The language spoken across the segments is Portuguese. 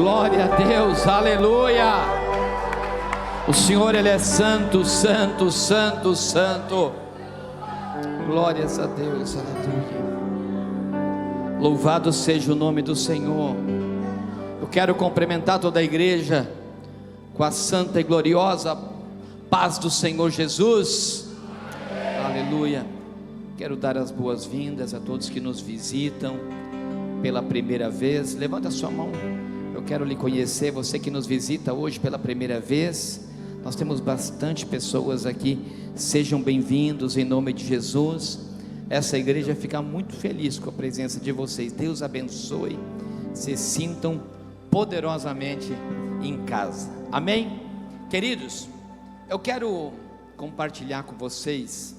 Glória a Deus, aleluia. O Senhor, Ele é santo, santo, santo, santo. Glórias a Deus, aleluia. Louvado seja o nome do Senhor. Eu quero cumprimentar toda a igreja com a santa e gloriosa paz do Senhor Jesus. Aleluia. Quero dar as boas-vindas a todos que nos visitam pela primeira vez. Levanta a sua mão. Eu quero lhe conhecer, você que nos visita hoje pela primeira vez. Nós temos bastante pessoas aqui. Sejam bem-vindos em nome de Jesus. Essa igreja fica muito feliz com a presença de vocês. Deus abençoe. Se sintam poderosamente em casa. Amém? Queridos, eu quero compartilhar com vocês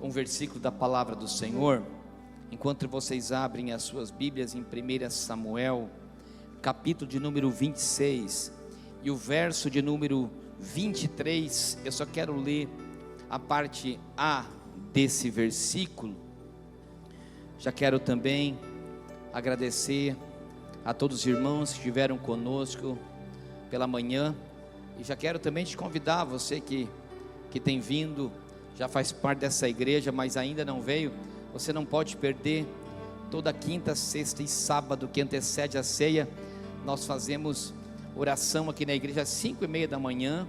um versículo da palavra do Senhor. Enquanto vocês abrem as suas Bíblias em 1 Samuel, capítulo de número 26 e o verso de número 23, eu só quero ler a parte A desse versículo. Já quero também agradecer a todos os irmãos que estiveram conosco pela manhã, e já quero também te convidar, você que tem vindo, já faz parte dessa igreja, mas ainda não veio, você não pode perder. Toda quinta, sexta e sábado que antecede a ceia, nós fazemos oração aqui na igreja às 5:30 da manhã,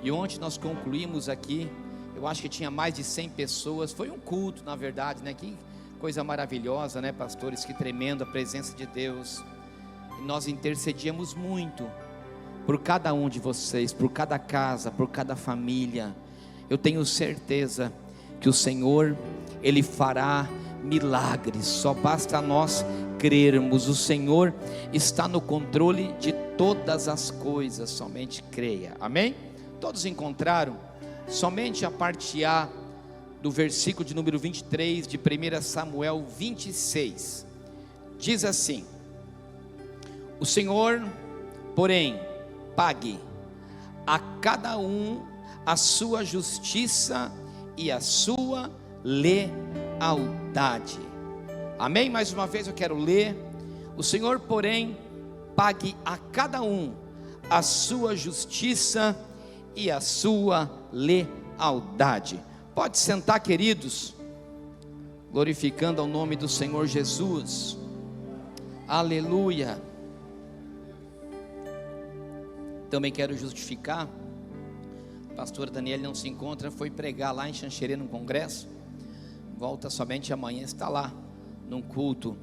e ontem nós concluímos aqui, eu acho que tinha mais de 100 pessoas, foi um culto na verdade, né? Que coisa maravilhosa, né, pastores? Que tremendo a presença de Deus. E nós intercedíamos muito por cada um de vocês, por cada casa, por cada família. Eu tenho certeza que o Senhor, Ele fará milagres, só basta nós crermos. O Senhor está no controle de todas as coisas, somente creia. Amém? Todos encontraram? Somente a parte A do versículo de número 23 de 1 Samuel 26 diz assim: o Senhor, porém, pague a cada um a sua justiça e a sua lealdade. Amém? Mais uma vez eu quero ler. O Senhor, porém, pague a cada um a sua justiça e a sua lealdade. Pode sentar, queridos, glorificando ao nome do Senhor Jesus. Aleluia. Também quero justificar, a pastora Daniela não se encontra, foi pregar lá em Xanxerê num congresso, volta somente amanhã, está lá num culto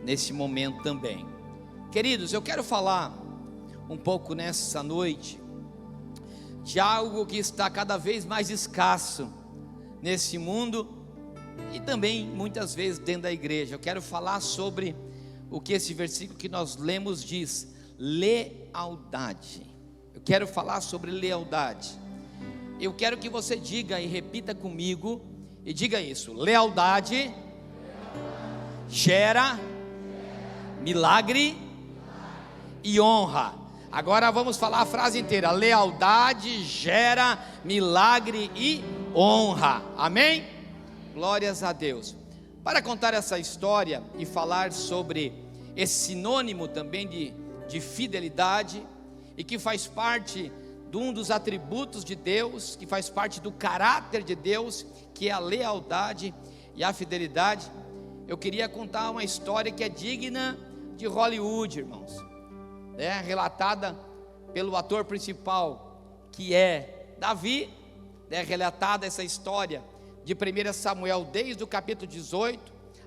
nesse momento também. Queridos, eu quero falar um pouco nessa noite de algo que está cada vez mais escasso nesse mundo e também muitas vezes dentro da igreja. Eu quero falar sobre o que esse versículo que nós lemos diz: lealdade. Eu quero falar sobre lealdade. Eu quero que você diga e repita comigo e diga isso: lealdade gera milagre e honra. Agora vamos falar a frase inteira: lealdade gera milagre e honra. Amém? Glórias a Deus. Para contar essa história e falar sobre esse sinônimo também de fidelidade, e que faz parte de um dos atributos de Deus, que faz parte do caráter de Deus, que é a lealdade e a fidelidade, eu queria contar uma história que é digna de Hollywood, irmãos, relatada pelo ator principal, que é Davi, relatada essa história de 1 Samuel, desde o capítulo 18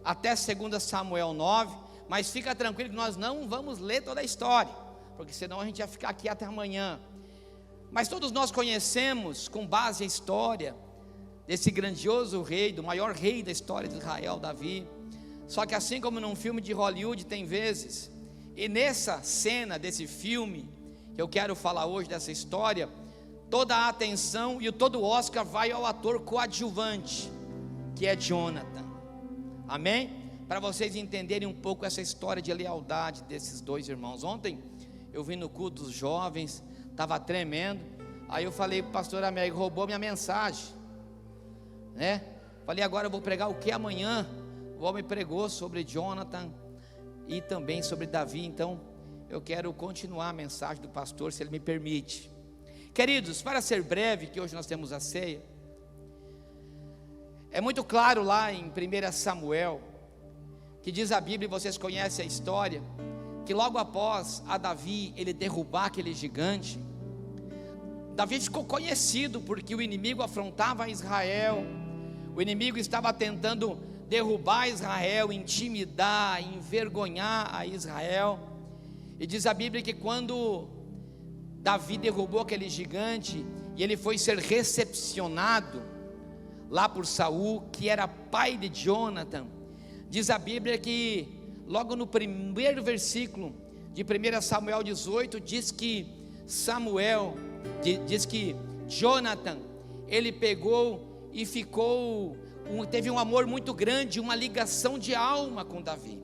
até 2 Samuel 9, mas fica tranquilo que nós não vamos ler toda a história, porque senão a gente ia ficar aqui até amanhã. Mas todos nós conhecemos, com base a história desse grandioso rei, do maior rei da história de Israel, Davi. Só que assim como num filme de Hollywood tem vezes, e nessa cena desse filme que eu quero falar hoje, dessa história, toda a atenção e todo o Oscar vai ao ator coadjuvante, que é Jonathan. Amém? Para vocês entenderem um pouco essa história de lealdade desses dois irmãos. Ontem eu vim no culto dos jovens, estava tremendo. Aí eu falei para o pastor Américo, roubou minha mensagem, né? Falei, agora eu vou pregar o que amanhã? O homem pregou sobre Jonathan e também sobre Davi. Então eu quero continuar a mensagem do pastor, se ele me permite. Queridos, para ser breve, que hoje nós temos a ceia, é muito claro lá em 1 Samuel, que diz a Bíblia, e vocês conhecem a história, que logo após a Davi, ele derrubar aquele gigante, Davi ficou conhecido, porque o inimigo afrontava Israel, o inimigo estava tentando derrubar Israel, intimidar, envergonhar a Israel, e diz a Bíblia que quando Davi derrubou aquele gigante, e ele foi ser recepcionado lá por Saul, que era pai de Jonathan, diz a Bíblia que logo no primeiro versículo de 1 Samuel 18, diz que Jonathan, ele pegou e teve um amor muito grande, uma ligação de alma com Davi.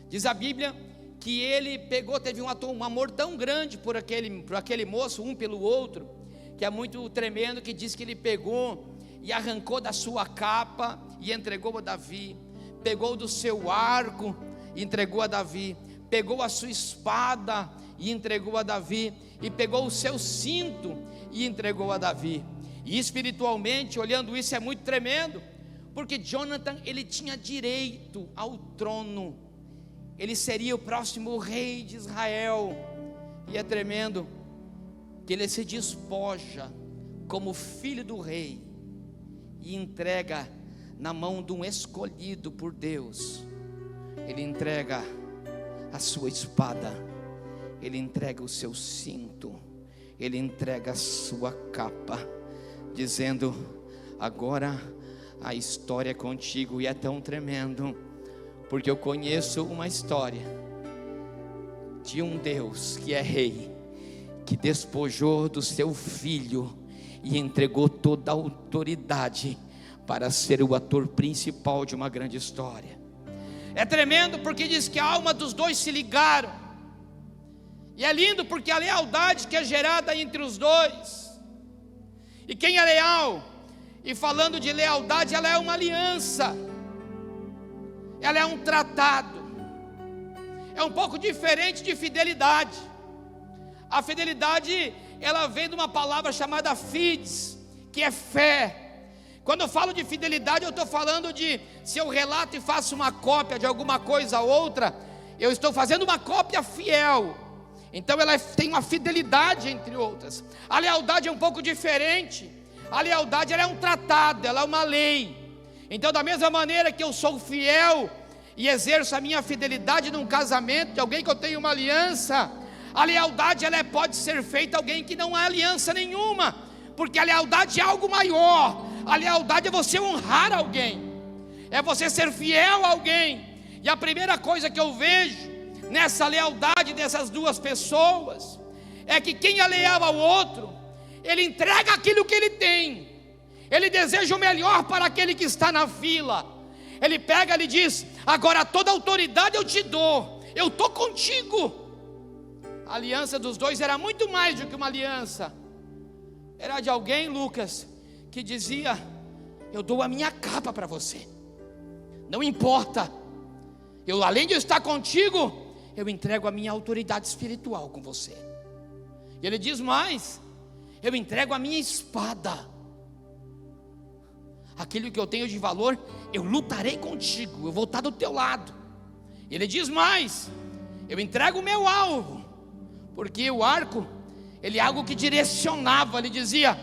Diz a Bíblia que ele teve um amor tão grande por aquele moço, um pelo outro, que é muito tremendo, que diz que ele pegou e arrancou da sua capa e entregou a Davi, pegou do seu arco e entregou a Davi, pegou a sua espada e entregou a Davi, e pegou o seu cinto e entregou a Davi. E espiritualmente, olhando isso, é muito tremendo, porque Jonathan, ele tinha direito ao trono, ele seria o próximo rei de Israel, e é tremendo, que ele se despoja como filho do rei, e entrega na mão de um escolhido por Deus, ele entrega a sua espada, ele entrega o seu cinto, ele entrega a sua capa, dizendo: agora a história é contigo. E é tão tremendo, porque eu conheço uma história de um Deus que é rei, que despojou do seu filho e entregou toda a autoridade para ser o ator principal de uma grande história. É tremendo porque diz que a alma dos dois se ligaram, e é lindo porque a lealdade que é gerada entre os dois, e quem é leal, e falando de lealdade, ela é uma aliança, ela é um tratado, é um pouco diferente de fidelidade. A fidelidade, ela vem de uma palavra chamada fides, que é fé. Quando eu falo de fidelidade, eu estou falando de, se eu relato e faço uma cópia de alguma coisa ou outra, eu estou fazendo uma cópia fiel, então ela tem uma fidelidade entre outras. A lealdade é um pouco diferente, a lealdade ela é um tratado, ela é uma lei. Então da mesma maneira que eu sou fiel e exerço a minha fidelidade num casamento de alguém que eu tenho uma aliança, a lealdade ela pode ser feita a alguém que não há aliança nenhuma, porque a lealdade é algo maior. A lealdade é você honrar alguém, é você ser fiel a alguém. E a primeira coisa que eu vejo nessa lealdade dessas duas pessoas é que quem é leal ao outro, ele entrega aquilo que ele tem, ele deseja o melhor para aquele que está na fila. Ele pega, ele diz: agora toda autoridade eu te dou, eu estou contigo. A aliança dos dois era muito mais do que uma aliança, era de alguém, Lucas, que dizia: eu dou a minha capa para você, não importa, eu além de estar contigo, eu entrego a minha autoridade espiritual com você. E ele diz mais: eu entrego a minha espada, aquilo que eu tenho de valor, eu lutarei contigo, eu vou estar do teu lado. E ele diz mais: eu entrego o meu alvo, porque o arco, ele é algo que direcionava. Ele dizia: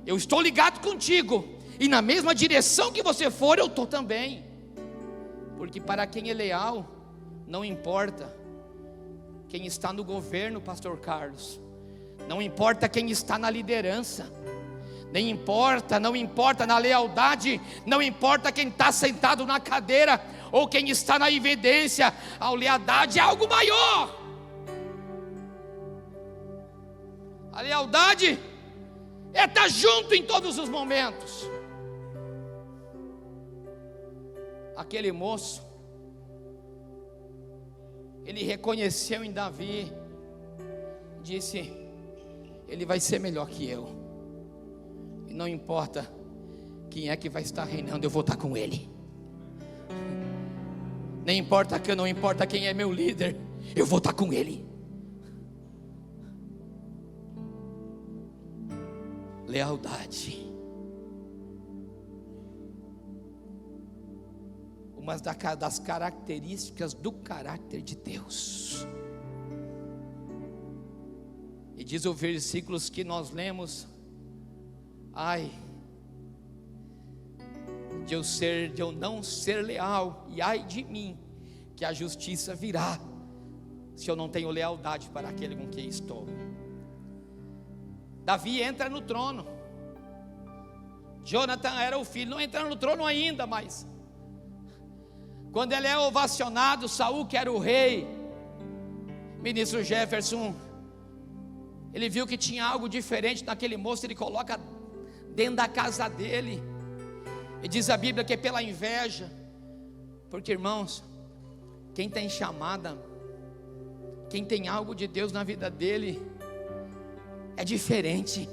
eu estou ligado contigo, e na mesma direção que você for, eu estou também. Porque para quem é leal, não importa quem está no governo, pastor Carlos, não importa quem está na liderança, não importa na lealdade, não importa quem está sentado na cadeira, ou quem está na evidência, a lealdade é algo maior. A lealdade é estar junto em todos os momentos. Aquele moço, ele reconheceu em Davi, disse: ele vai ser melhor que eu, e não importa quem é que vai estar reinando, eu vou estar com ele. Não importa quem é meu líder, eu vou estar com ele. lealdade. Uma das características do caráter de Deus. E diz o versículos que nós lemos: ai de eu não ser leal, e ai de mim, que a justiça virá, se eu não tenho lealdade para aquele com quem estou. Davi entra no trono. Jonathan era o filho, não entra no trono ainda, mas quando ele é ovacionado, Saul, que era o rei, ministro Jefferson, ele viu que tinha algo diferente naquele moço, ele coloca dentro da casa dele. E diz a Bíblia que é pela inveja, porque, irmãos, quem tem chamada, quem tem algo de Deus na vida dele, é diferente.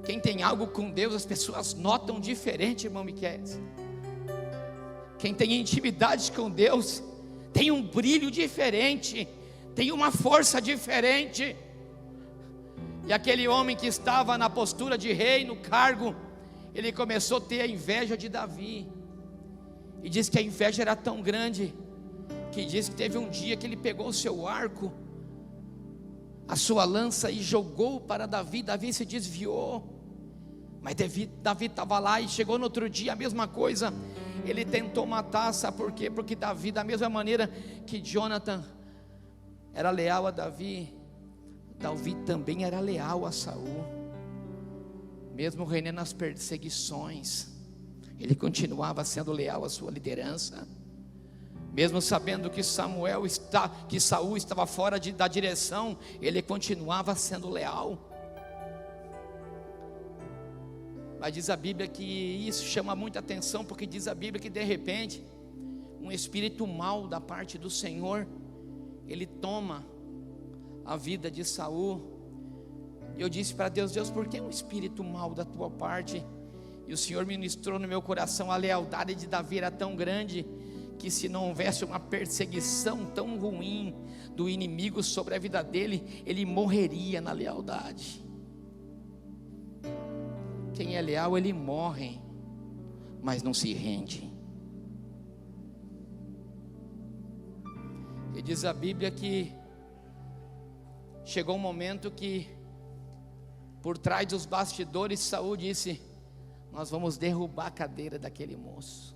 Quem tem algo com Deus, as pessoas notam diferente, irmão Miquel. Quem tem intimidade com Deus, tem um brilho diferente, tem uma força diferente. E aquele homem que estava na postura de rei, no cargo, ele começou a ter a inveja de Davi. E diz que a inveja era tão grande, que diz que teve um dia que ele pegou o seu arco, a sua lança, e jogou para Davi. Davi se desviou, mas Davi estava lá, e chegou no outro dia a mesma coisa. Ele tentou matar, sabe por quê? Porque Davi, da mesma maneira que Jonathan era leal a Davi, Davi também era leal a Saul. Mesmo reinando nas perseguições, ele continuava sendo leal à sua liderança. Mesmo sabendo que Saul estava fora da direção, ele continuava sendo leal. Mas diz a Bíblia que isso chama muita atenção, porque diz a Bíblia que de repente um espírito mau da parte do Senhor, ele toma a vida de Saul. E eu disse para Deus: Deus, por que um espírito mau da tua parte? E o Senhor ministrou no meu coração: a lealdade de Davi era tão grande, que se não houvesse uma perseguição tão ruim do inimigo sobre a vida dele, ele morreria na lealdade. Quem é leal, ele morre, mas não se rende. E diz a Bíblia que chegou um momento que, por trás dos bastidores, Saul disse: nós vamos derrubar a cadeira daquele moço,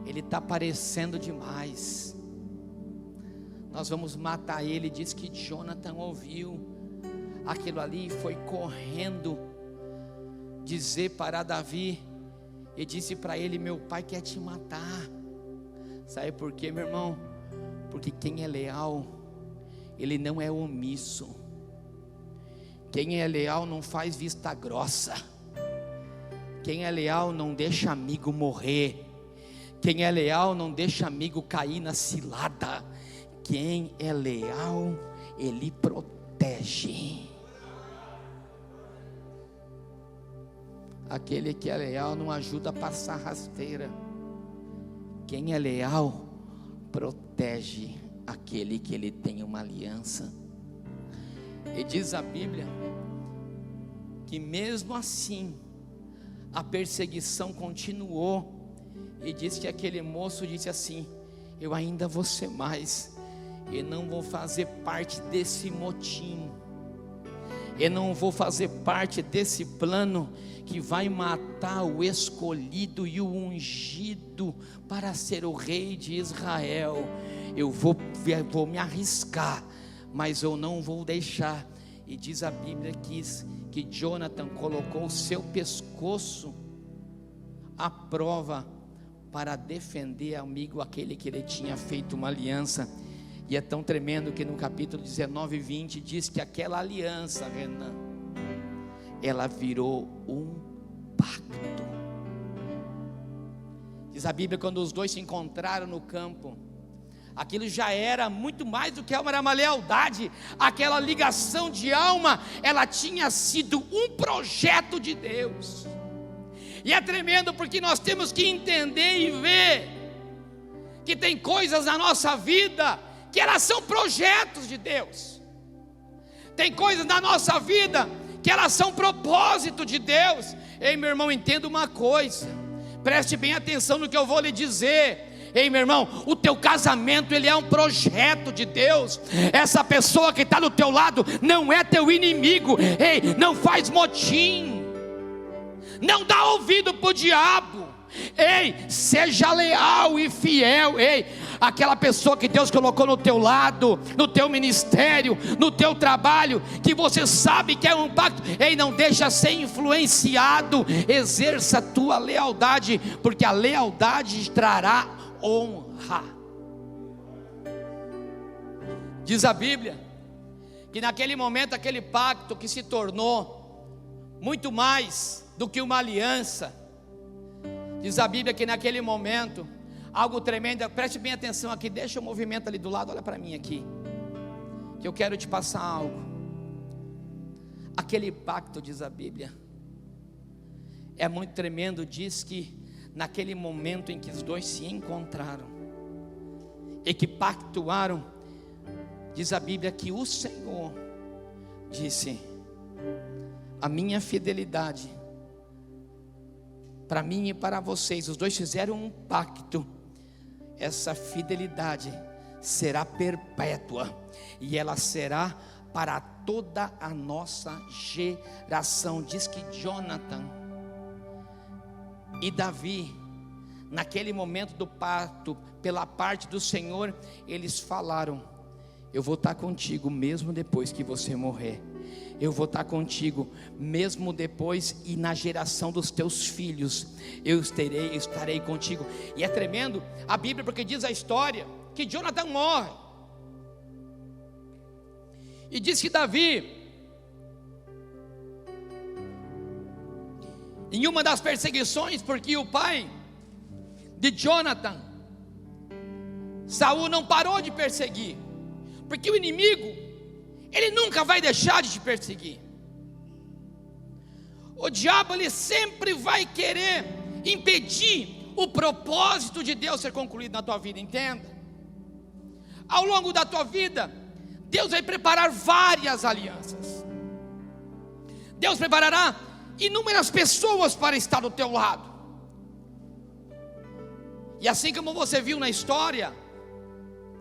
ele está parecendo demais, nós vamos matar ele. Diz que Jonathan ouviu aquilo ali e foi correndo dizer para Davi, e disse para ele: meu pai quer te matar. Sabe por quê, meu irmão? Porque quem é leal, ele não é omisso. Quem é leal não faz vista grossa. Quem é leal não deixa amigo morrer. Quem é leal não deixa amigo cair na cilada. Quem é leal, ele protege. Aquele que é leal não ajuda a passar rasteira. Quem é leal protege aquele que ele tem uma aliança. E diz a Bíblia que mesmo assim a perseguição continuou. E diz que aquele moço disse assim: eu ainda vou ser mais, eu não vou fazer parte desse motim, eu não vou fazer parte desse plano que vai matar o escolhido e o ungido para ser o rei de Israel. Eu vou me arriscar, mas eu não vou deixar. E diz a Bíblia que Jonathan colocou o seu pescoço à prova para defender amigo aquele que ele tinha feito uma aliança. E é tão tremendo que no capítulo 19 e 20 diz que aquela aliança, Renan, ela virou um pacto. Diz a Bíblia, quando os dois se encontraram no campo, aquilo já era muito mais do que uma lealdade. Aquela ligação de alma, ela tinha sido um projeto de Deus. E é tremendo porque nós temos que entender e ver que tem coisas na nossa vida que elas são projetos de Deus. Tem coisas na nossa vida que elas são propósito de Deus. Ei, meu irmão, entenda uma coisa, preste bem atenção no que eu vou lhe dizer. Ei, meu irmão, o teu casamento, ele é um projeto de Deus. Essa pessoa que está do teu lado não é teu inimigo. Ei, não faz motim, não dá ouvido para o diabo. Ei, seja leal e fiel. Ei, aquela pessoa que Deus colocou no teu lado, no teu ministério, no teu trabalho, que você sabe que é um pacto, ei, não deixa ser influenciado. Exerça a tua lealdade, porque a lealdade trará honra. Diz a Bíblia que naquele momento, aquele pacto que se tornou muito mais do que uma aliança. Diz a Bíblia que naquele momento, algo tremendo, preste bem atenção aqui, deixa o movimento ali do lado, olha para mim aqui, que eu quero te passar algo. Aquele pacto, diz a Bíblia, é muito tremendo. Diz que naquele momento em que os dois se encontraram e que pactuaram, diz a Bíblia que o Senhor disse: a minha fidelidade para mim e para vocês, os dois fizeram um pacto, essa fidelidade será perpétua, e ela será para toda a nossa geração. Diz que Jonathan e Davi, naquele momento do pacto, pela parte do Senhor, eles falaram: eu vou estar contigo mesmo depois que você morrer. Eu vou estar contigo mesmo depois, e na geração dos teus filhos eu estarei contigo. E é tremendo a Bíblia, porque diz a história que Jonathan morre, e diz que Davi, em uma das perseguições, porque o pai de Jonathan, Saul, não parou de perseguir, porque o inimigo, ele nunca vai deixar de te perseguir. O diabo, ele sempre vai querer impedir o propósito de Deus ser concluído na tua vida, entenda. Ao longo da tua vida, Deus vai preparar várias alianças. Deus preparará inúmeras pessoas para estar do teu lado. E assim como você viu na história,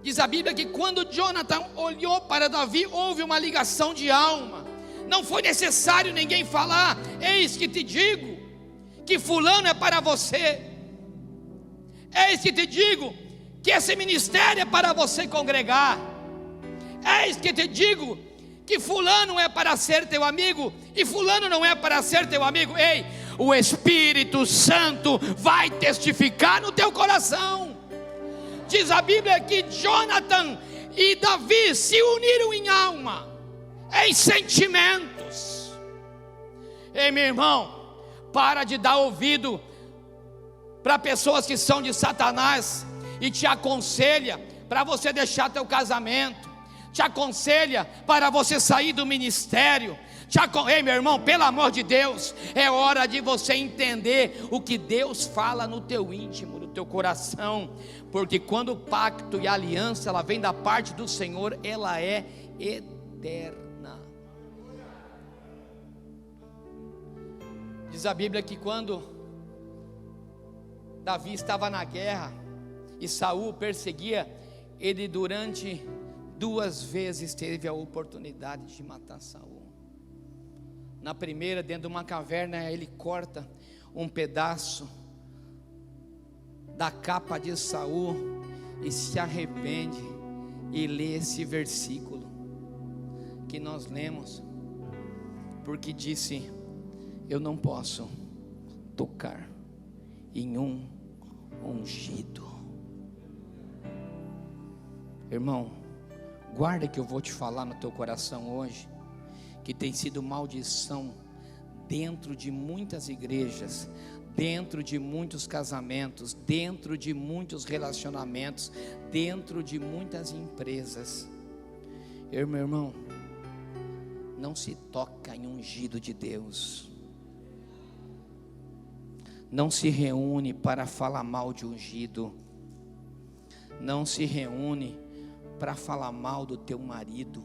diz a Bíblia que quando Jonathan olhou para Davi, houve uma ligação de alma. Não foi necessário ninguém falar: eis que te digo que fulano é para você, eis que te digo que esse ministério é para você congregar, eis que te digo que fulano é para ser teu amigo e fulano não é para ser teu amigo. Ei, o Espírito Santo vai testificar no teu coração. Diz a Bíblia que Jonathan e Davi se uniram em alma, em sentimentos. Ei, meu irmão, para de dar ouvido para pessoas que são de Satanás e te aconselha para você deixar teu casamento, te aconselha para você sair do ministério. Ei, meu irmão, pelo amor de Deus, é hora de você entender o que Deus fala no teu íntimo, no teu coração, porque quando o pacto e a aliança, ela vem da parte do Senhor, ela é eterna. Diz a Bíblia que quando Davi estava na guerra e Saul perseguia, ele durante 2 vezes teve a oportunidade de matar Saul. Na primeira, dentro de uma caverna, ele corta um pedaço da capa de Saul e se arrepende e lê esse versículo que nós lemos, porque disse: eu não posso tocar em um ungido. Irmão, guarda que eu vou te falar no teu coração hoje, que tem sido maldição dentro de muitas igrejas, dentro de muitos casamentos, dentro de muitos relacionamentos, dentro de muitas empresas. Meu irmão, não se toca em ungido de Deus. Não se reúne para falar mal de ungido. Não se reúne para falar mal do teu marido.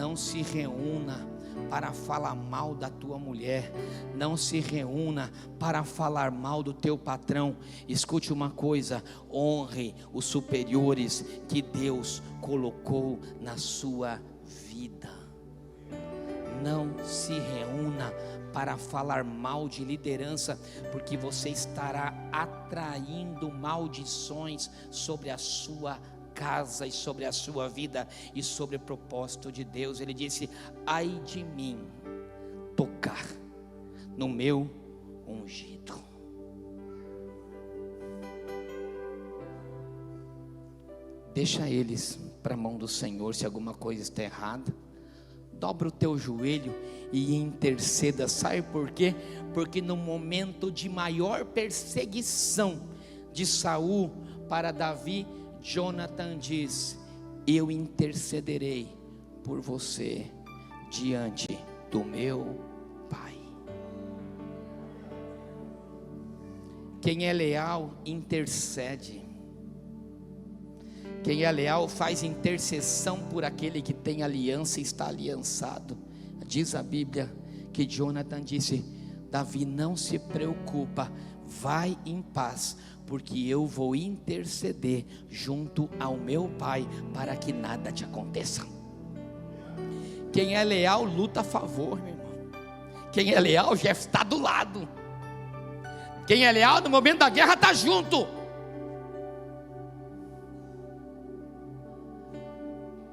não se reúna para falar mal da tua mulher, não se reúna para falar mal do teu patrão. Escute uma coisa: honre os superiores que Deus colocou na sua vida. Não se reúna para falar mal de liderança, porque você estará atraindo maldições sobre a sua casa e sobre a sua vida e sobre o propósito de Deus. Ele disse: ai de mim tocar no meu ungido. Deixa eles para a mão do Senhor. Se alguma coisa está errada, dobra o teu joelho e interceda. Sabe por quê? Porque no momento de maior perseguição de Saul para Davi, Jonathan diz: eu intercederei por você diante do meu pai. Quem é leal intercede. Quem é leal faz intercessão por aquele que tem aliança e está aliançado. Diz a Bíblia que Jonathan disse: Davi, não se preocupa, vai em paz, porque eu vou interceder junto ao meu pai para que nada te aconteça. Quem é leal luta a favor, meu irmão. Quem é leal já está do lado. Quem é leal no momento da guerra está junto.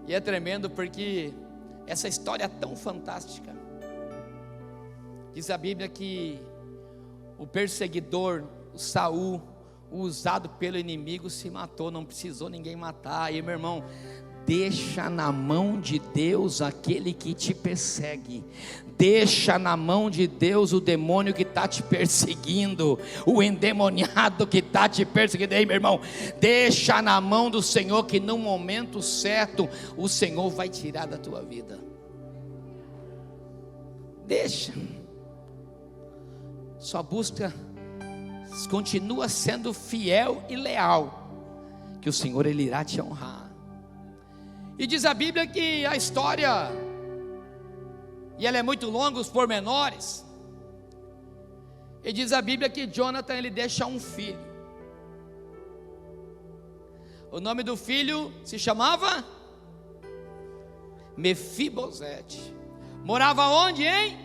E é tremendo porque essa história é tão fantástica. Diz a Bíblia que o perseguidor, o Saul, o usado pelo inimigo, se matou, não precisou ninguém matar. Aí, meu irmão, deixa na mão de Deus aquele que te persegue. Deixa na mão de Deus o demônio que está te perseguindo, o endemoniado que está te perseguindo. Aí, meu irmão, deixa na mão do Senhor, que no momento certo o Senhor vai tirar da tua vida. Deixa. Só busca, continua sendo fiel e leal, que o Senhor Ele irá te honrar. E diz a Bíblia que a história, e ela é muito longa, os pormenores. E diz a Bíblia que Jonathan, ele deixa um filho. O nome do filho se chamava Mefibosete. Morava onde, hein?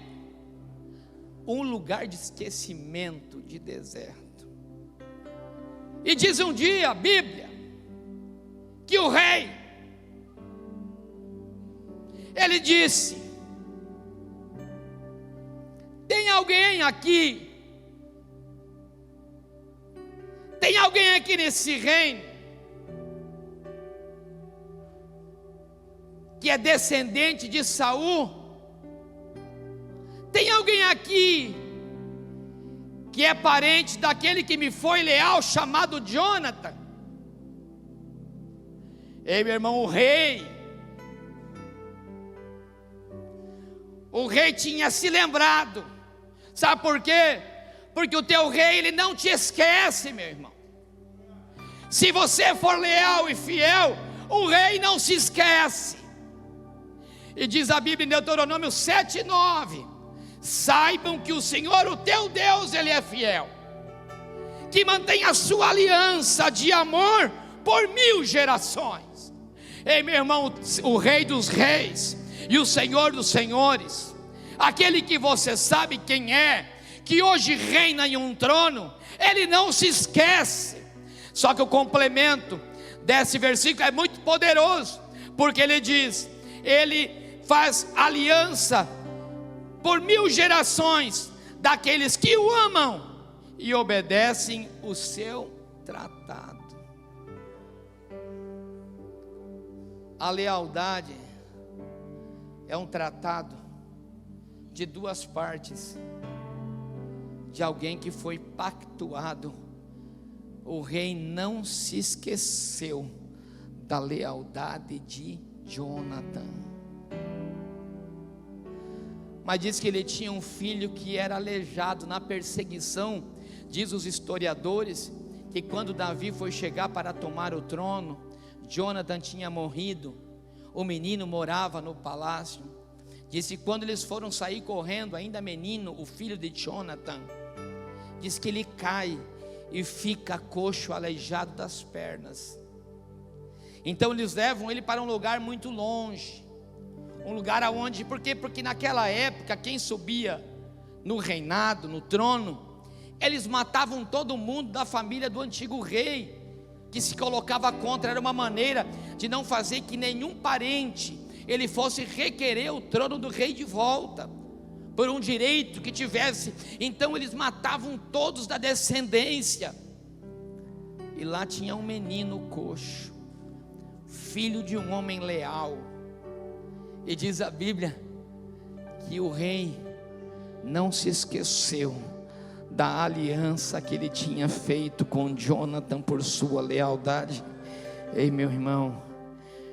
Um lugar de esquecimento, de deserto. E diz um dia a Bíblia que o rei, ele disse: tem alguém aqui nesse reino que é descendente de Saul? Tem alguém aqui que é parente daquele que me foi leal, chamado Jonathan? Ei, meu irmão, o rei tinha se lembrado. Sabe por quê? Porque o teu rei, ele não te esquece, meu irmão. Se você for leal e fiel, o rei não se esquece. E diz a Bíblia em Deuteronômio 7:9: saibam que o Senhor, o teu Deus, Ele é fiel, que mantém a sua aliança de amor por 1000 gerações. Ei, meu irmão, o Rei dos Reis e o Senhor dos Senhores, aquele que você sabe quem é, que hoje reina em um trono, Ele não se esquece. Só que o complemento desse versículo é muito poderoso, porque ele diz: Ele faz aliança por 1000 gerações daqueles que o amam e obedecem o seu tratado. A lealdade é um tratado de duas partes, de alguém que foi pactuado. O rei não se esqueceu da lealdade de Jonathan, mas diz que ele tinha um filho que era aleijado na perseguição. Diz os historiadores que quando Davi foi chegar para tomar o trono, Jonathan tinha morrido. o menino morava no palácio. Disse que quando eles foram sair correndo, ainda menino, o filho de Jonathan, diz que ele cai e fica coxo, aleijado das pernas. Então eles levam ele para um lugar muito longe, um lugar aonde, porque naquela época quem subia no reinado, no trono, eles matavam todo mundo da família do antigo rei, que se colocava contra. Era uma maneira de não fazer que nenhum parente ele fosse requerer o trono do rei de volta, por um direito que tivesse. Então eles matavam todos da descendência. E lá tinha um menino coxo, filho de um homem leal. E diz a Bíblia que o rei não se esqueceu da aliança que ele tinha feito com Jonathan por sua lealdade. Ei, meu irmão,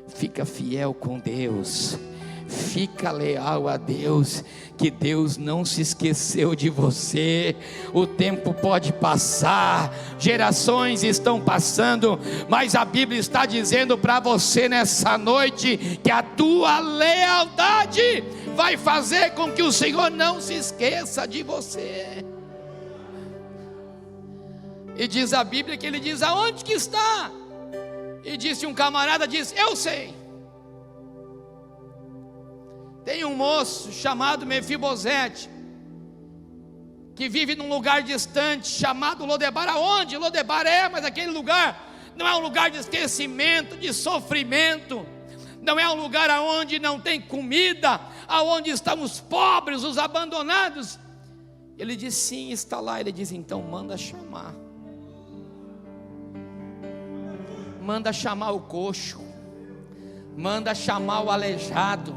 fica fiel com Deus, fica leal a Deus, que Deus não se esqueceu de você. O tempo pode passar, gerações estão passando, mas a Bíblia está dizendo para você nessa noite, que a tua lealdade vai fazer com que o Senhor não se esqueça de você. E diz a Bíblia que ele diz: aonde que está? E disse um camarada, disse: eu sei. Tem um moço chamado Mefibosete, que vive num lugar distante, chamado Lodebar. Aonde? Lodebar mas aquele lugar não é um lugar de esquecimento, de sofrimento. Não é um lugar aonde não tem comida, aonde estão os pobres, os abandonados. Ele diz: sim, está lá. Ele diz: então manda chamar. Manda chamar o coxo, manda chamar o aleijado,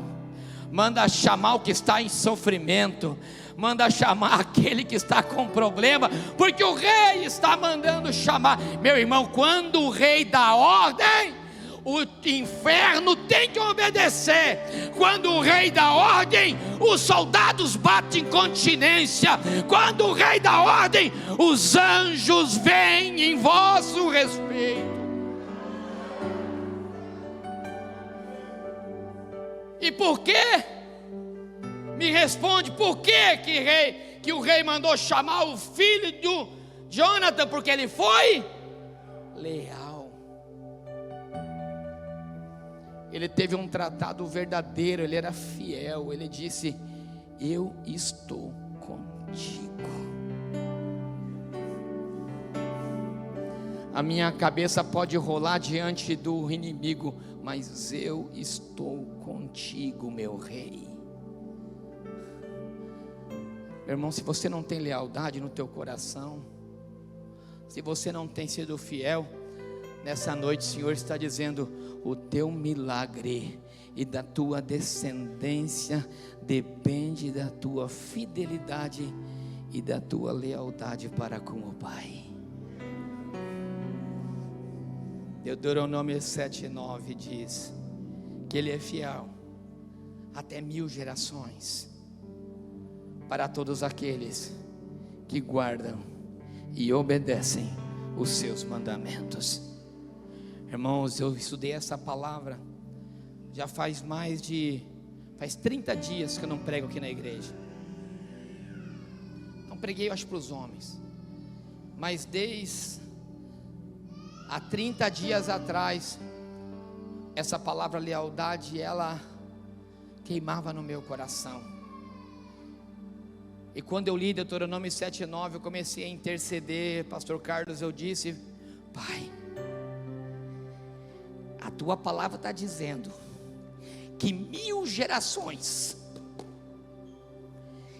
manda chamar o que está em sofrimento, manda chamar aquele que está com problema, porque o rei está mandando chamar. Meu irmão, quando o rei dá ordem, o inferno tem que obedecer. Quando o rei dá ordem, os soldados batem continência. Quando o rei dá ordem, os anjos vêm em vosso respeito. E por quê? Me responde, por quê que o rei mandou chamar o filho de Jonathan? Porque ele foi leal. Ele teve um tratado verdadeiro, ele era fiel. Ele disse: eu estou contigo. A minha cabeça pode rolar diante do inimigo, mas eu estou contigo, meu rei. Meu irmão, se você não tem lealdade no teu coração, se você não tem sido fiel, nessa noite o Senhor está dizendo: o teu milagre e da tua descendência depende da tua fidelidade e da tua lealdade para com o Pai. Deuteronômio 7:9 diz que Ele é fiel até 1000 gerações para todos aqueles que guardam e obedecem os seus mandamentos. Irmãos, eu estudei essa palavra já faz 30 dias que eu não prego aqui na igreja. Não preguei, eu acho, para os homens, mas há 30 dias atrás, essa palavra lealdade, ela queimava no meu coração. E quando eu li Deuteronômio 7:9, eu comecei a interceder. Pastor Carlos, eu disse: Pai, a tua palavra está dizendo que 1000 gerações,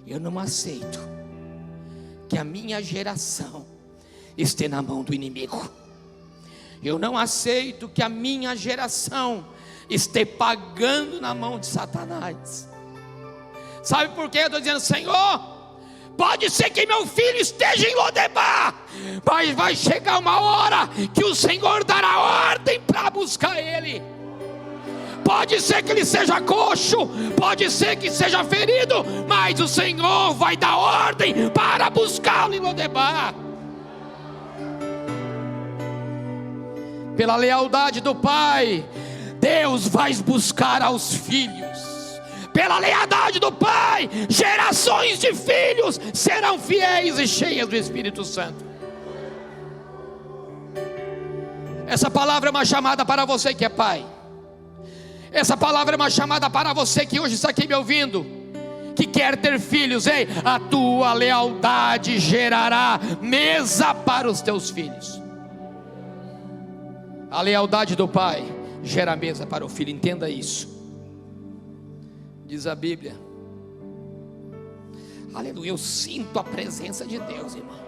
eu não aceito que a minha geração esteja na mão do inimigo. Eu não aceito que a minha geração esteja pagando na mão de Satanás. Sabe por quê? Eu estou dizendo: Senhor, pode ser que meu filho esteja em Lodebar, mas vai chegar uma hora que o Senhor dará ordem para buscar ele. Pode ser que ele seja coxo, pode ser que seja ferido, mas o Senhor vai dar ordem para buscá-lo em Lodebar. Pela lealdade do pai, Deus vai buscar aos filhos. Pela lealdade do Pai, gerações de filhos serão fiéis e cheias do Espírito Santo. Essa palavra é uma chamada para você que é pai. Essa palavra é uma chamada para você que hoje está aqui me ouvindo, que quer ter filhos. Ei, a tua lealdade gerará mesa para os teus filhos. A lealdade do pai gera mesa para o filho, entenda isso. Diz a Bíblia, aleluia, eu sinto a presença de Deus, irmão.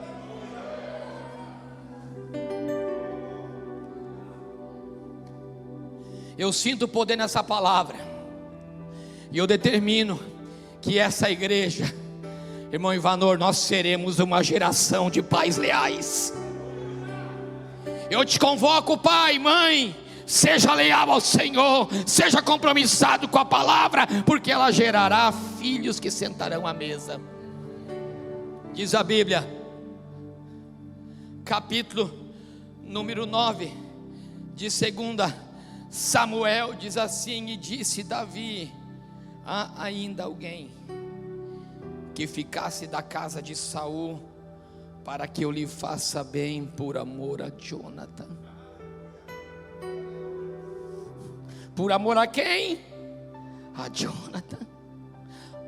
Eu sinto o poder nessa palavra, e eu determino que essa igreja, irmão Ivanor, nós seremos uma geração de pais leais. Eu te convoco, pai, mãe, seja leal ao Senhor, seja compromissado com a palavra, porque ela gerará filhos que sentarão à mesa. Diz a Bíblia, capítulo número 9 de 2 Samuel, diz assim: e disse Davi: há ainda alguém que ficasse da casa de Saul, para que eu lhe faça bem por amor a Jonathan. Por amor a quem? A Jonathan.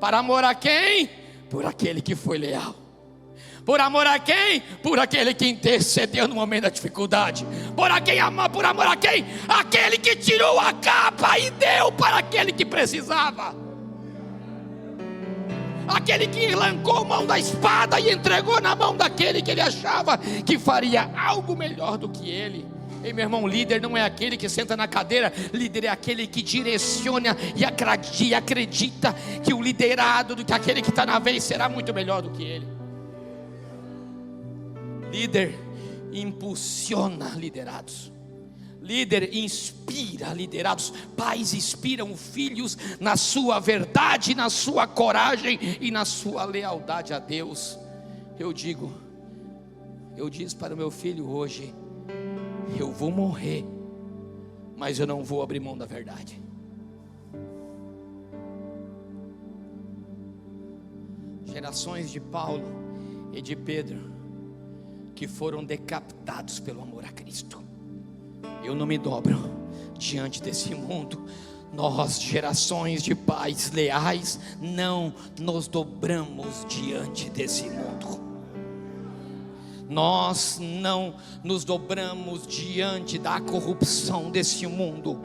Para amor a quem? Por aquele que foi leal. Por amor a quem? Por aquele que intercedeu no momento da dificuldade. Por amor a quem? Aquele que tirou a capa e deu para aquele que precisava. Aquele que arrancou mão da espada e entregou na mão daquele que ele achava que faria algo melhor do que ele. E meu irmão, líder não é aquele que senta na cadeira, líder é aquele que direciona e acredita que o liderado, do que aquele que está na vez, será muito melhor do que ele. Líder impulsiona liderados. Líder inspira liderados. Pais inspiram filhos na sua verdade, na sua coragem e na sua lealdade a Deus. Eu disse para o meu filho hoje: eu vou morrer, mas eu não vou abrir mão da verdade. Gerações de Paulo e de Pedro que foram decapitados pelo amor a Cristo. Eu não me dobro diante desse mundo. Nós, gerações de pais leais, não nos dobramos diante desse mundo. Nós não nos dobramos diante da corrupção desse mundo.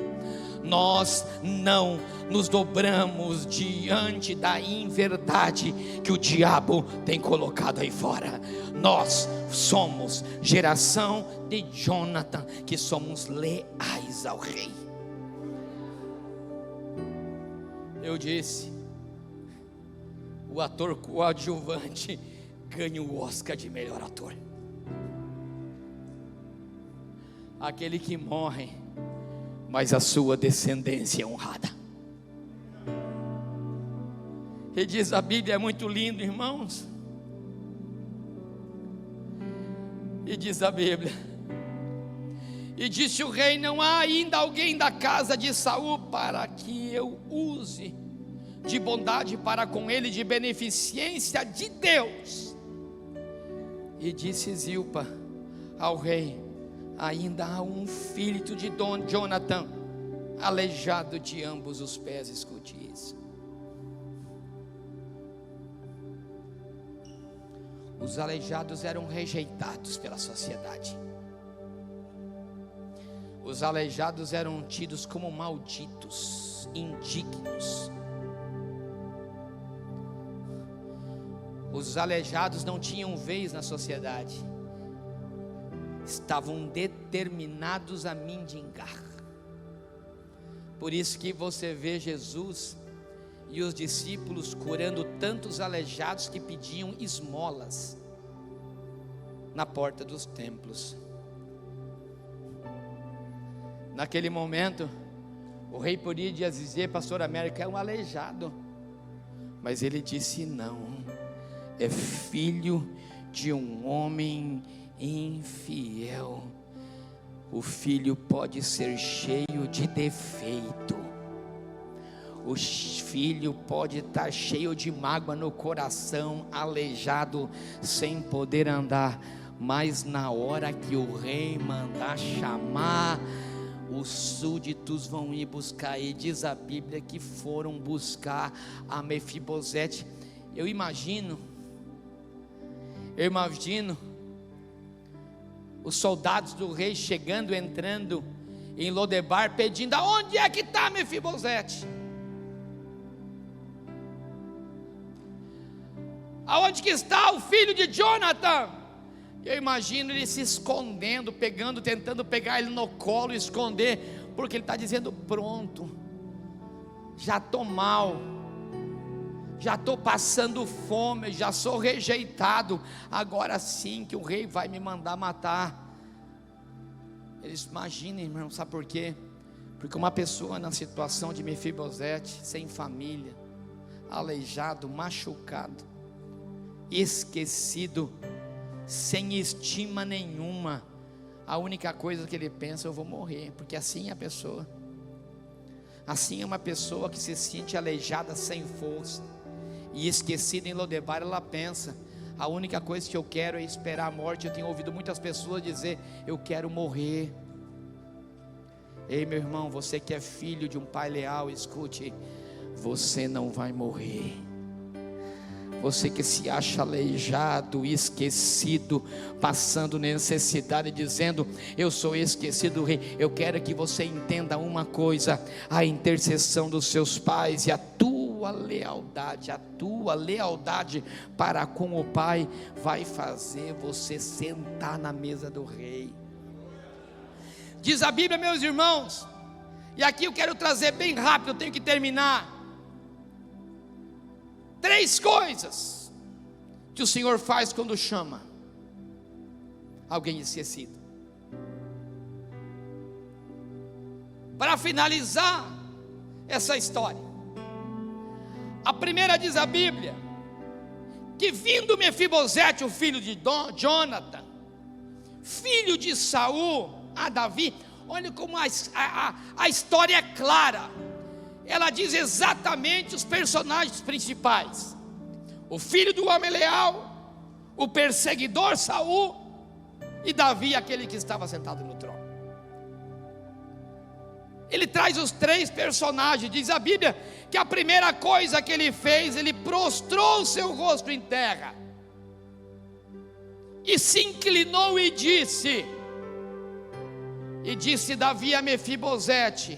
Nós não nos dobramos diante da inverdade que o diabo tem colocado aí fora. Nós somos geração de Jonathan, que somos leais ao rei. Eu disse, o ator coadjuvante ganha o Oscar de melhor ator. Aquele que morre, mas a sua descendência é honrada. E diz a Bíblia, é muito lindo, irmãos. E diz a Bíblia, e disse o rei: não há ainda alguém da casa de Saul para que eu use de bondade para com ele, de beneficência de Deus. E disse Zilpa ao rei: ainda há um filho de Jonathan, aleijado de ambos os pés. Escute isso. Os aleijados eram rejeitados pela sociedade. Os aleijados eram tidos como malditos, indignos. Os aleijados não tinham vez na sociedade. Estavam determinados a mendigar. Por isso que você vê Jesus e os discípulos curando tantos aleijados que pediam esmolas na porta dos templos. Naquele momento, o rei podia dizer: pastor Américo é um aleijado, mas ele disse: não, é filho de um homem infiel. O filho pode ser cheio de defeito, o filho pode estar cheio de mágoa no coração, aleijado, sem poder andar, mas na hora que o rei mandar chamar, os súditos vão ir buscar. E diz a Bíblia que foram buscar a Mefibosete. Eu imagino os soldados do rei chegando, entrando em Lodebar, pedindo: aonde é que está Mefibosete? Aonde que está o filho de Jonathan? Eu imagino ele se escondendo, tentando pegar ele no colo, esconder, porque ele está dizendo: pronto, já estou mal, já estou passando fome, já sou rejeitado, agora sim que o rei vai me mandar matar. Eles imaginem, irmão, sabe por quê? Porque uma pessoa na situação de Mefibosete, sem família, aleijado, machucado, esquecido, sem estima nenhuma, a única coisa que ele pensa: eu vou morrer. Porque assim é a pessoa, assim é uma pessoa que se sente aleijada, sem força e esquecida em Lodebar. Ela pensa: a única coisa que eu quero é esperar a morte. Eu tenho ouvido muitas pessoas dizer: eu quero morrer. Ei, meu irmão, você que é filho de um pai leal, escute: você não vai morrer. Você que se acha aleijado, esquecido, passando necessidade, dizendo: eu sou esquecido do rei. Eu quero que você entenda uma coisa: a intercessão dos seus pais e a tua lealdade para com o Pai vai fazer você sentar na mesa do rei. Diz a Bíblia, meus irmãos, e aqui eu quero trazer bem rápido, eu tenho que terminar. 3 coisas que o Senhor faz quando chama alguém esquecido. Para finalizar essa história, a primeira, diz a Bíblia, que vindo Mefibosete, o filho de Jonathan, filho de Saul, a Davi. Olha como a história é clara. Ela diz exatamente os personagens principais: o filho do homem leal, o perseguidor Saul, e Davi, aquele que estava sentado no trono. Ele traz os 3 personagens. Diz a Bíblia que a primeira coisa que ele fez, ele prostrou o seu rosto em terra e se inclinou e disse Davi a Mefibosete: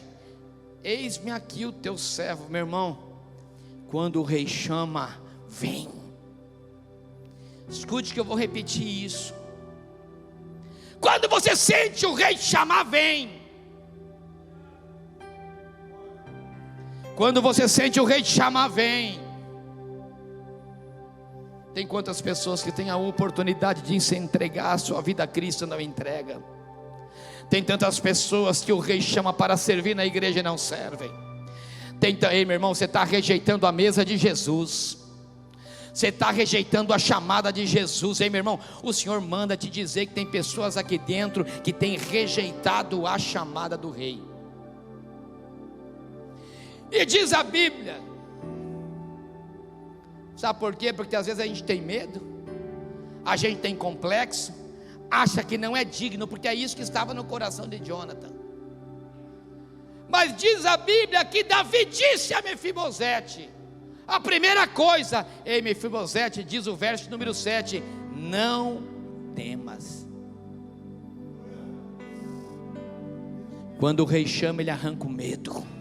eis-me aqui o teu servo. Meu irmão, quando o rei chama, vem. Escute que eu vou repetir isso. Quando você sente o rei chamar, vem. Quando você sente o rei te chamar, vem. Tem quantas pessoas que têm a oportunidade de se entregar a sua vida a Cristo e não entrega? Tem tantas pessoas que o rei chama para servir na igreja e não servem. Ei, meu irmão, você está rejeitando a mesa de Jesus, você está rejeitando a chamada de Jesus. Ei, meu irmão, o Senhor manda te dizer que tem pessoas aqui dentro que têm rejeitado a chamada do rei. E diz a Bíblia, sabe por quê? Porque às vezes a gente tem medo, a gente tem complexo, acha que não é digno, porque é isso que estava no coração de Jonathan. Mas diz a Bíblia que Davi disse a Mefibosete, a primeira coisa: ei, Mefibosete, diz o verso número 7, não temas. Quando o rei chama, ele arranca o medo.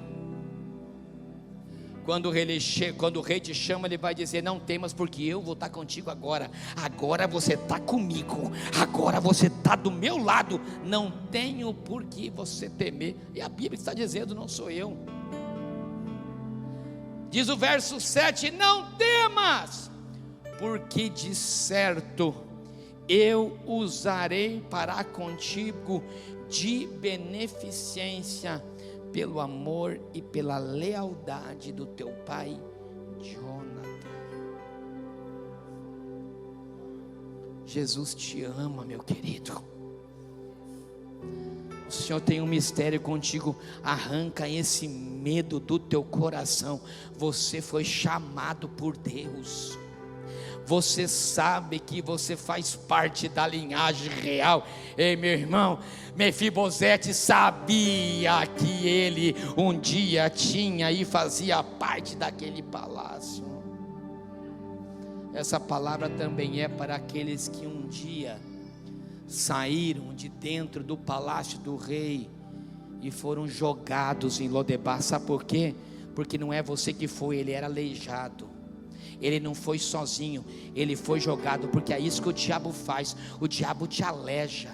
Quando o rei te chama, ele vai dizer: não temas, porque eu vou estar contigo agora. Agora você está comigo, agora você está do meu lado. Não tenho por que você temer. E a Bíblia está dizendo, não sou eu. Diz o verso 7: não temas, porque de certo eu usarei para contigo de beneficência, pelo amor e pela lealdade do teu pai Jonathan. Jesus te ama, meu querido. O Senhor tem um mistério contigo. Arranca esse medo do teu coração. Você foi chamado por Deus. Você sabe que você faz parte da linhagem real. Ei, meu irmão, Mefibosete sabia que ele um dia tinha e fazia parte daquele palácio. Essa palavra também é para aqueles que um dia saíram de dentro do palácio do rei e foram jogados em Lodebar. Sabe por quê? Porque não é você que foi, ele era aleijado. Ele não foi sozinho, ele foi jogado, porque é isso que o diabo faz. O diabo te aleja,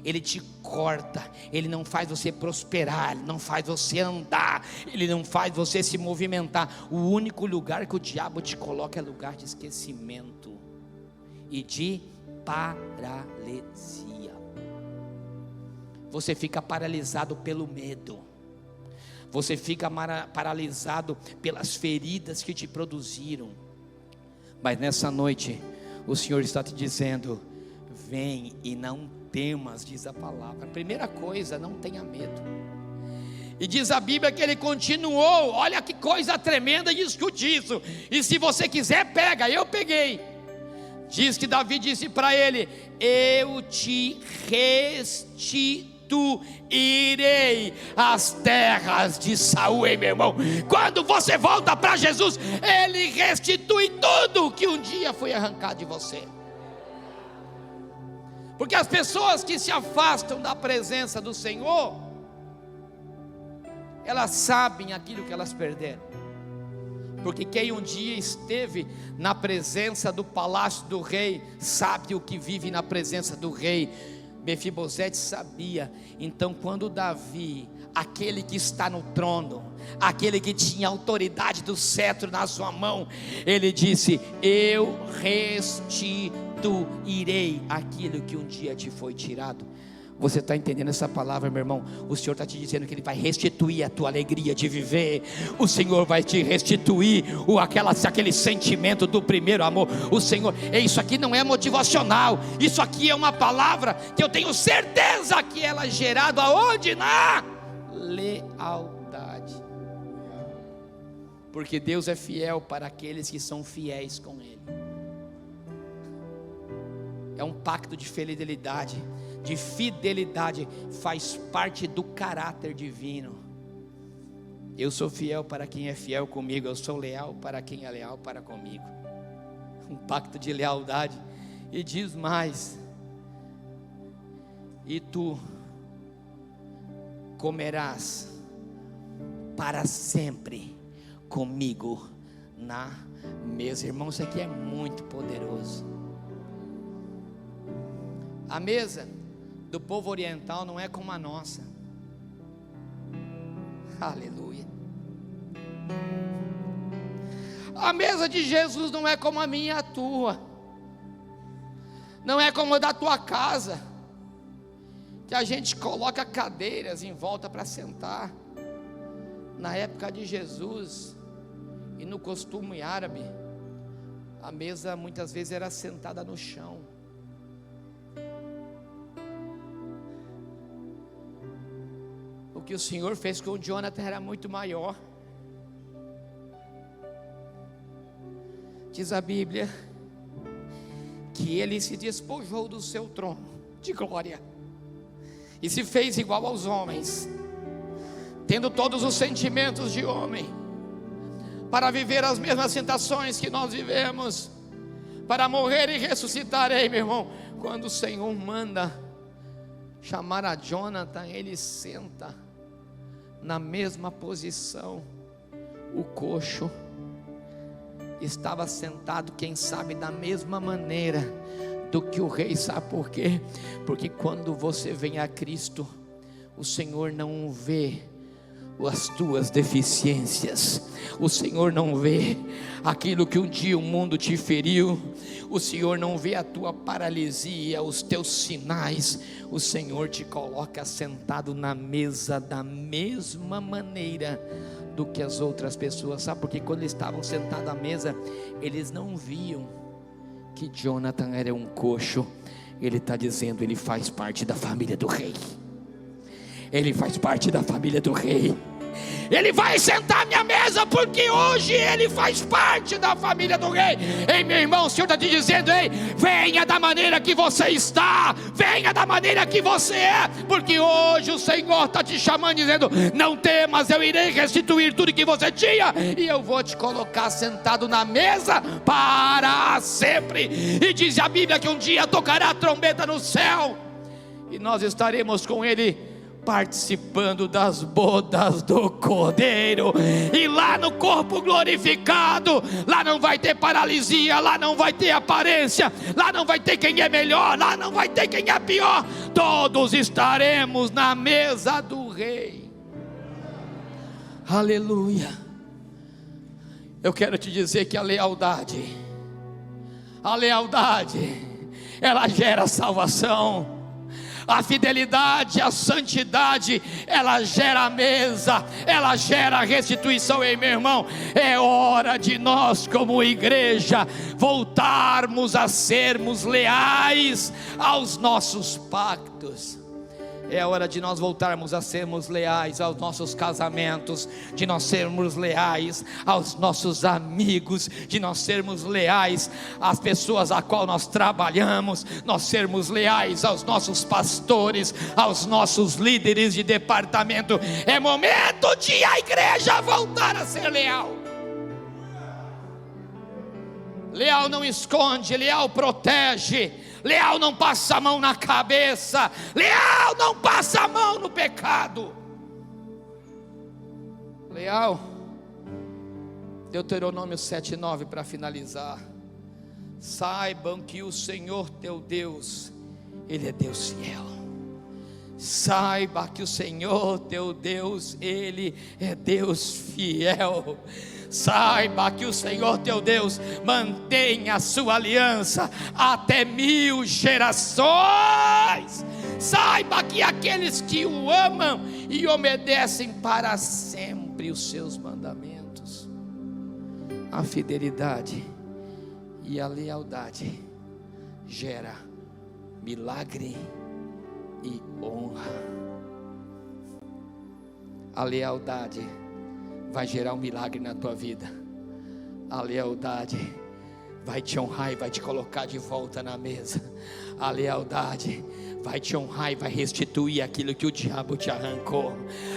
ele te corta, ele não faz você prosperar, ele não faz você andar, ele não faz você se movimentar. O único lugar que o diabo te coloca é lugar de esquecimento e de paralisia. Você fica paralisado pelo medo, você fica paralisado pelas feridas que te produziram. Mas nessa noite, o Senhor está te dizendo: vem e não temas, diz a palavra. Primeira coisa, não tenha medo. E diz a Bíblia que ele continuou. Olha que coisa tremenda isso. E se você quiser, pega. Eu peguei. Diz que Davi disse para ele: eu te restituirei as terras de Saul. Hein, meu irmão? Quando você volta para Jesus, Ele restitui tudo que um dia foi arrancado de você. Porque as pessoas que se afastam da presença do Senhor, elas sabem aquilo que elas perderam. Porque quem um dia esteve na presença do palácio do rei, sabe o que vive na presença do rei. Mefibosete sabia. Então quando Davi, aquele que está no trono, aquele que tinha autoridade do cetro na sua mão, ele disse: eu restituirei aquilo que um dia te foi tirado. Você está entendendo essa palavra, meu irmão? O Senhor está te dizendo que Ele vai restituir a tua alegria de viver. O Senhor vai te restituir aquele sentimento do primeiro amor. O Senhor, isso aqui não é motivacional. Isso aqui é uma palavra que eu tenho certeza que ela é gerada aonde? Na lealdade. Porque Deus é fiel para aqueles que são fiéis com Ele. É um pacto de fidelidade. De fidelidade, faz parte do caráter divino. Eu sou fiel para quem é fiel comigo, eu sou leal para quem é leal para comigo. Um pacto de lealdade. E diz mais: e tu comerás para sempre comigo na mesa. Irmão, isso aqui é muito poderoso. A mesa do povo oriental não é como a nossa. Aleluia. A mesa de Jesus não é como a minha e a tua. Não é como a da tua casa, que a gente coloca cadeiras em volta para sentar. Na época de Jesus e no costume árabe, a mesa muitas vezes era sentada no chão. O que o Senhor fez com o Jonathan era muito maior. Diz a Bíblia que ele se despojou do seu trono de glória e se fez igual aos homens, tendo todos os sentimentos de homem, para viver as mesmas tentações que nós vivemos, para morrer e ressuscitar. Ei, meu irmão, quando o Senhor manda chamar a Jonathan, ele senta na mesma posição. O coxo estava sentado, quem sabe da mesma maneira do que o rei. Sabe por quê? Porque quando você vem a Cristo, o Senhor não vê as tuas deficiências, o Senhor não vê aquilo que um dia o mundo te feriu, o Senhor não vê a tua paralisia, os teus sinais. O Senhor te coloca sentado na mesa da mesma maneira do que as outras pessoas. Sabe, porque quando eles estavam sentados à mesa, eles não viam que Jonathan era um coxo. Ele está dizendo, ele faz parte da família do rei. ele faz parte da família do rei. Ele vai sentar à minha mesa, porque hoje ele faz parte da família do rei. Ei, meu irmão, o Senhor está te dizendo: ei, venha da maneira que você está, venha da maneira que você é, porque hoje o Senhor está te chamando, dizendo: não temas, eu irei restituir tudo que você tinha, e eu vou te colocar sentado na mesa para sempre. E diz a Bíblia que um dia tocará a trombeta no céu, e nós estaremos com ele participando das bodas do Cordeiro. E lá no corpo glorificado, lá não vai ter paralisia, lá não vai ter aparência, lá não vai ter quem é melhor, lá não vai ter quem é pior. Todos estaremos na mesa do rei. Aleluia. Eu quero te dizer que a lealdade, ela gera salvação. A fidelidade, a santidade, ela gera a mesa, ela gera a restituição. Ei, meu irmão, é hora de nós como igreja voltarmos a sermos leais aos nossos pactos. É hora de nós voltarmos a sermos leais aos nossos casamentos, de nós sermos leais aos nossos amigos, de nós sermos leais às pessoas a qual nós trabalhamos, nós sermos leais aos nossos pastores, aos nossos líderes de departamento. É momento de a igreja voltar a ser leal. Leal não esconde, leal protege, leal não passa a mão na cabeça, leal não passa a mão no pecado. Leal, Deuteronômio 7:9, para finalizar: saibam que o Senhor teu Deus, Ele é Deus fiel. Saiba que o Senhor teu Deus, Ele é Deus fiel. Saiba que o Senhor teu Deus mantém a sua aliança até 1000 gerações. Saiba que aqueles que o amam e obedecem para sempre os seus mandamentos. A fidelidade e a lealdade gera milagre e honra. A lealdade vai gerar um milagre na tua vida. A lealdade vai te honrar e vai te colocar de volta na mesa. A lealdade vai te honrar e vai restituir aquilo que o diabo te arrancou.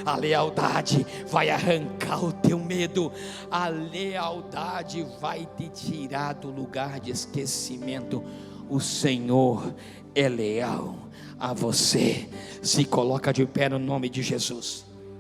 A lealdade vai arrancar o teu medo. A lealdade vai te tirar do lugar de esquecimento. O Senhor é leal a você. Se coloca de pé no nome de Jesus.